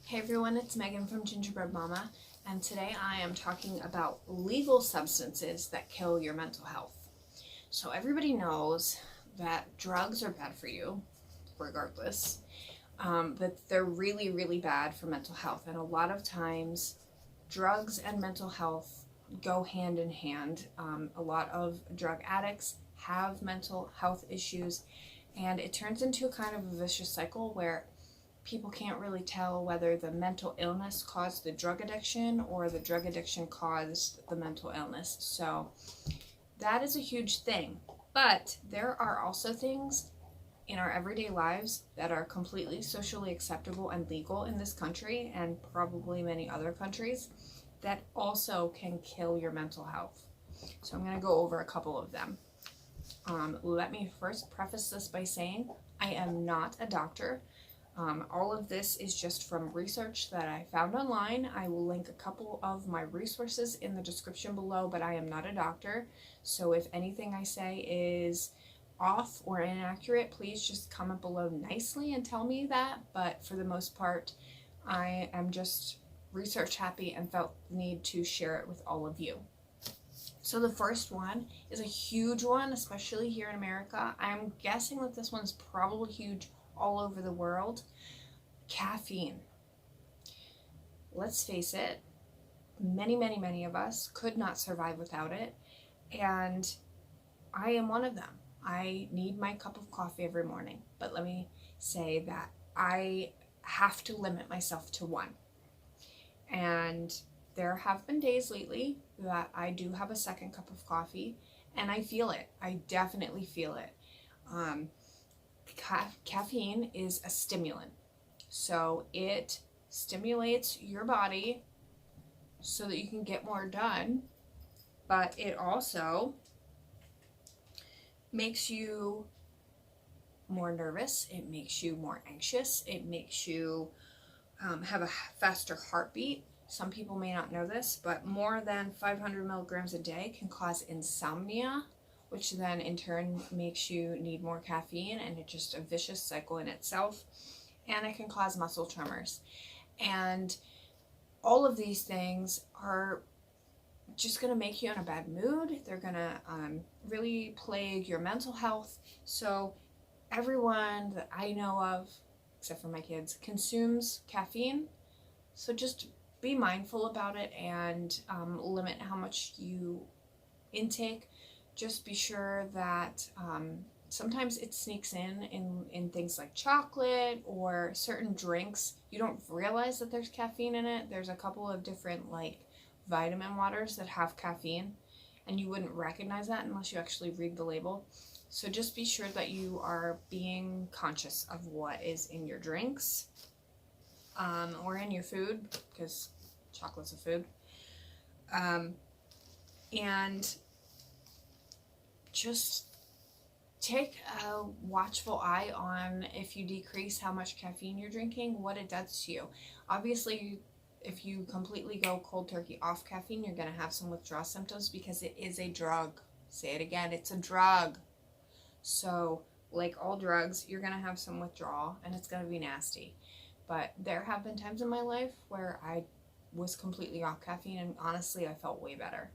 Hey everyone, it's Megan from Gingerbread Mama, and today I am talking about legal substances that kill your mental health. So everybody knows that drugs are bad for you, regardless, but they're really, really bad for mental health, and a lot of times drugs and mental health go hand in hand. A lot of drug addicts have mental health issues, and it turns into a kind of a vicious cycle where people can't really tell whether the mental illness caused the drug addiction or the drug addiction caused the mental illness. So that is a huge thing. But there are also things in our everyday lives that are completely socially acceptable and legal in this country and probably many other countries that also can kill your mental health. So I'm going to go over a couple of them. Let me first preface this by saying I am not a doctor. All of this is just from research that I found online. I will link a couple of my resources in the description below, but I am not a doctor. So if anything I say is off or inaccurate, please just comment below nicely and tell me that. But for the most part, I am just research happy and felt the need to share it with all of you. So the first one is a huge one, especially here in America. I'm guessing that this one's probably huge all over the world. Caffeine. Let's face it, many of us could not survive without it, and I am one of them. I need my cup of coffee every morning, but let me say that I have to limit myself to one. And there have been days lately that I do have a second cup of coffee, and I feel it. I definitely feel it. Caffeine is a stimulant, so it stimulates your body so that you can get more done, but it also makes you more nervous, it makes you more anxious, it makes you have a faster heartbeat. Some people may not know this, but more than 500 milligrams a day can cause insomnia, which then in turn makes you need more caffeine, and it's just a vicious cycle in itself. And it can cause muscle tremors. And all of these things are just going to make you in a bad mood. They're going to really plague your mental health. So everyone that I know of, except for my kids, consumes caffeine. So just be mindful about it and limit how much you intake. Just be sure that sometimes it sneaks in things like chocolate or certain drinks. You don't realize that there's caffeine in it. There's a couple of different like vitamin waters that have caffeine, and you wouldn't recognize that unless you actually read the label. So just be sure that you are being conscious of what is in your drinks or in your food, because chocolate's a food. And just take a watchful eye on if you decrease how much caffeine you're drinking, what it does to you. Obviously, if you completely go cold turkey off caffeine, you're going to have some withdrawal symptoms because it is a drug. Say it again, it's a drug. So, like all drugs, you're going to have some withdrawal and it's going to be nasty. But there have been times in my life where I was completely off caffeine and honestly, I felt way better.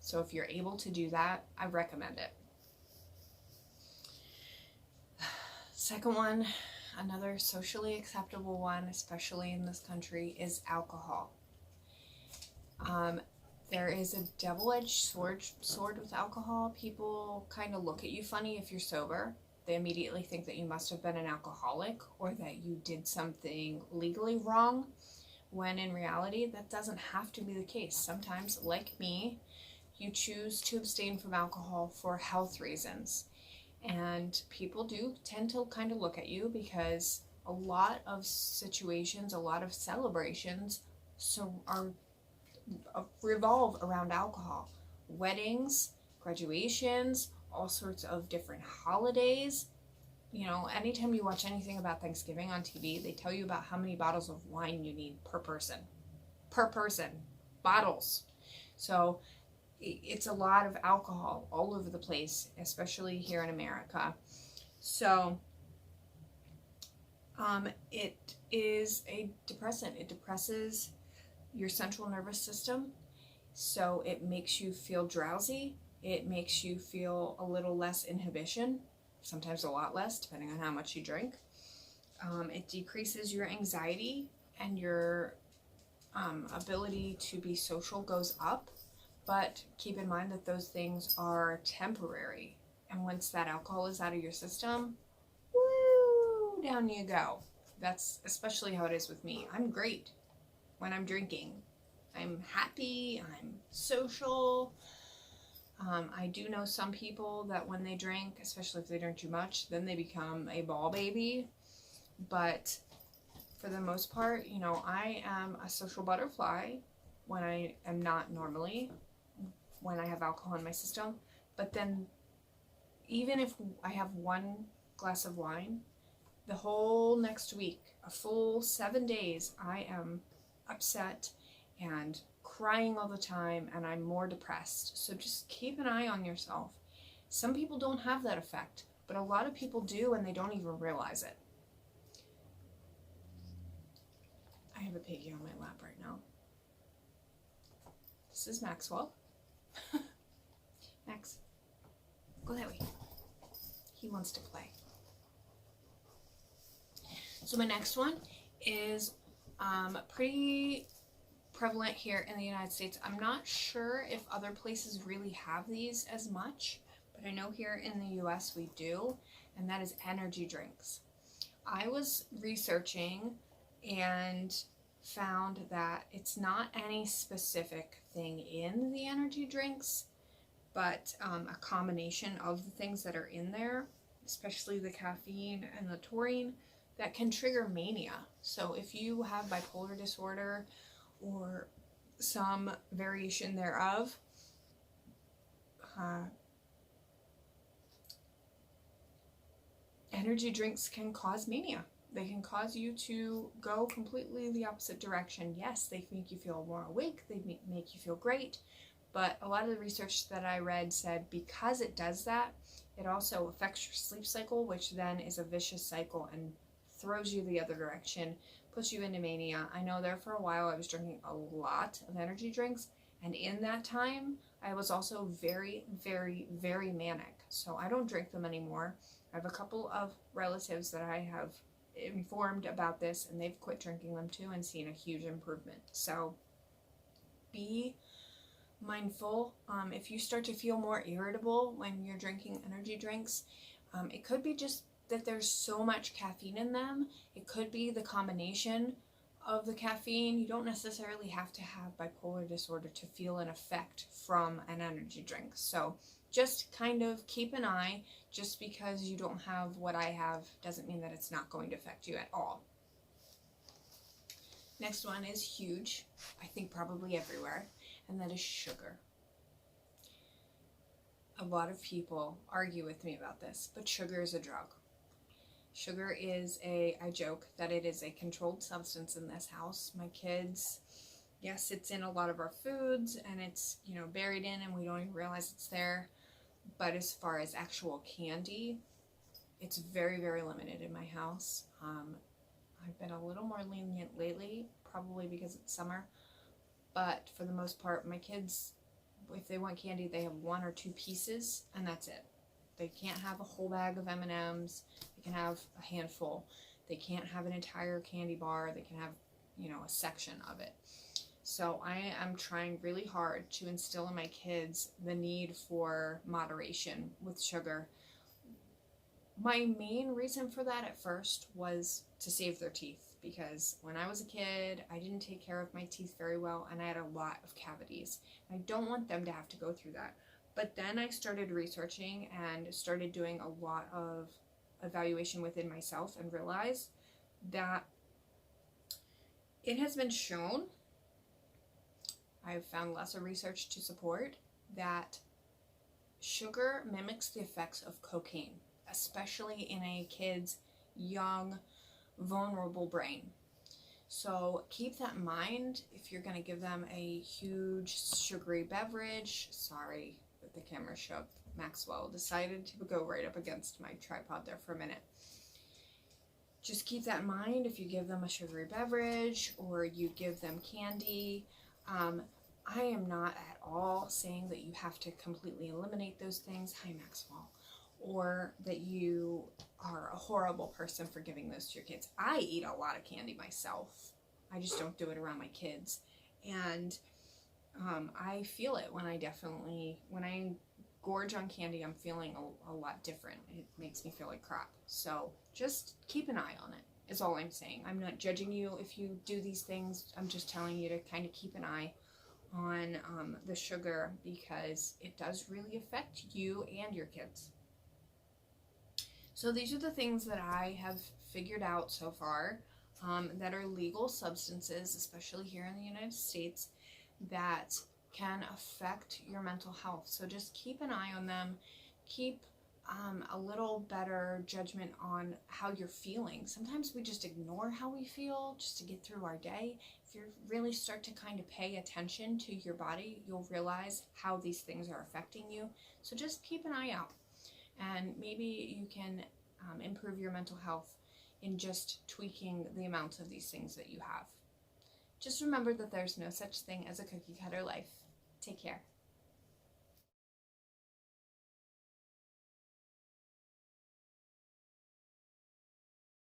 So if you're able to do that, I recommend it. Second one, another socially acceptable one, especially in this country, is alcohol. There is a double-edged sword with alcohol. People kind of look at you funny if you're sober. They immediately think that you must have been an alcoholic or that you did something legally wrong, when in reality, that doesn't have to be the case. Sometimes, like me, you choose to abstain from alcohol for health reasons. And people do tend to kind of look at you because a lot of situations, a lot of celebrations revolve around alcohol. Weddings, graduations, all sorts of different holidays. You know, anytime you watch anything about Thanksgiving on TV, they tell you about how many bottles of wine you need per person. Per person. Bottles. So it's a lot of alcohol all over the place, especially here in America. So It is a depressant. It depresses your central nervous system, so it makes you feel drowsy. It makes you feel a little less inhibition, sometimes a lot less, depending on how much you drink. It decreases your anxiety, and your ability to be social goes up. But keep in mind that those things are temporary. And once that alcohol is out of your system, woo, down you go. That's especially how it is with me. I'm great when I'm drinking. I'm happy, I'm social. I do know some people that when they drink, especially if they drink too much, then they become a ball baby. But for the most part, you know, I am a social butterfly when I am not normally, when I have alcohol in my system. But then even if I have one glass of wine, the whole next week, a full 7 days, I am upset and crying all the time, and I'm more depressed. So just keep an eye on yourself. Some people don't have that effect, but a lot of people do, and they don't even realize it. I have a piggy on my lap right now. This is Maxwell. Max, go that way. He wants to play. So my next one is pretty prevalent here in the United States. I'm not sure if other places really have these as much, but I know here in the US we do, and that is energy drinks. I was researching and found that it's not any specific thing in the energy drinks, but a combination of the things that are in there, especially the caffeine and the taurine, that can trigger mania. So if you have bipolar disorder or some variation thereof, energy drinks can cause mania. They can cause you to go completely the opposite direction. Yes, they make you feel more awake, they make you feel great, but a lot of the research that I read said because it does that, it also affects your sleep cycle, which then is a vicious cycle and throws you the other direction, puts you into mania. I know there for a while I was drinking a lot of energy drinks, and in that time I was also very, very, very manic. So I don't drink them anymore. I have a couple of relatives that I have informed about this, and they've quit drinking them too and seen a huge improvement. So be mindful. If you start to feel more irritable when you're drinking energy drinks, it could be just that there's so much caffeine in them. It could be the combination of the caffeine. You don't necessarily have to have bipolar disorder to feel an effect from an energy drink. So just kind of keep an eye. Just because you don't have what I have doesn't mean that it's not going to affect you at all. Next one is huge, I think probably everywhere, and that is sugar. A lot of people argue with me about this, but sugar is a drug. Sugar is I joke that it is a controlled substance in this house. My kids, yes, it's in a lot of our foods, and it's, you know, buried in, and we don't even realize it's there. But as far as actual candy, it's very, very limited in my house. I've been a little more lenient lately, probably because it's summer. But for the most part, my kids, if they want candy, they have 1 or 2 pieces, and that's it. They can't have a whole bag of M&Ms. They can have a handful. They can't have an entire candy bar. They can have, you know, a section of it. So I am trying really hard to instill in my kids the need for moderation with sugar. My main reason for that at first was to save their teeth, because when I was a kid, I didn't take care of my teeth very well, and I had a lot of cavities. I don't want them to have to go through that. But then I started researching and started doing a lot of evaluation within myself and realized that it has been shown, I've found lots of research to support, that sugar mimics the effects of cocaine, especially in a kid's young, vulnerable brain. So keep that in mind if you're going to give them a huge sugary beverage. Sorry that the camera shook. Maxwell decided to go right up against my tripod there for a minute. just keep that in mind if you give them a sugary beverage or you give them candy. I am not at all saying that you have to completely eliminate those things, hi Maxwell, or that you are a horrible person for giving those to your kids. I eat a lot of candy myself. I just don't do it around my kids. And I feel it when I gorge on candy, I'm feeling a lot different. It makes me feel like crap. So just keep an eye on it, is all I'm saying. I'm not judging you if you do these things. I'm just telling you to kind of keep an eye on the sugar, because it does really affect you and your kids. So these are the things that I have figured out so far that are legal substances, especially here in the United States, that can affect your mental health. So just keep an eye on them. Keep a little better judgment on how you're feeling. Sometimes we just ignore how we feel just to get through our day. If you really start to kind of pay attention to your body, you'll realize how these things are affecting you. So just keep an eye out, and maybe you can improve your mental health in just tweaking the amount of these things that you have. Just remember that there's no such thing as a cookie cutter life. Take care.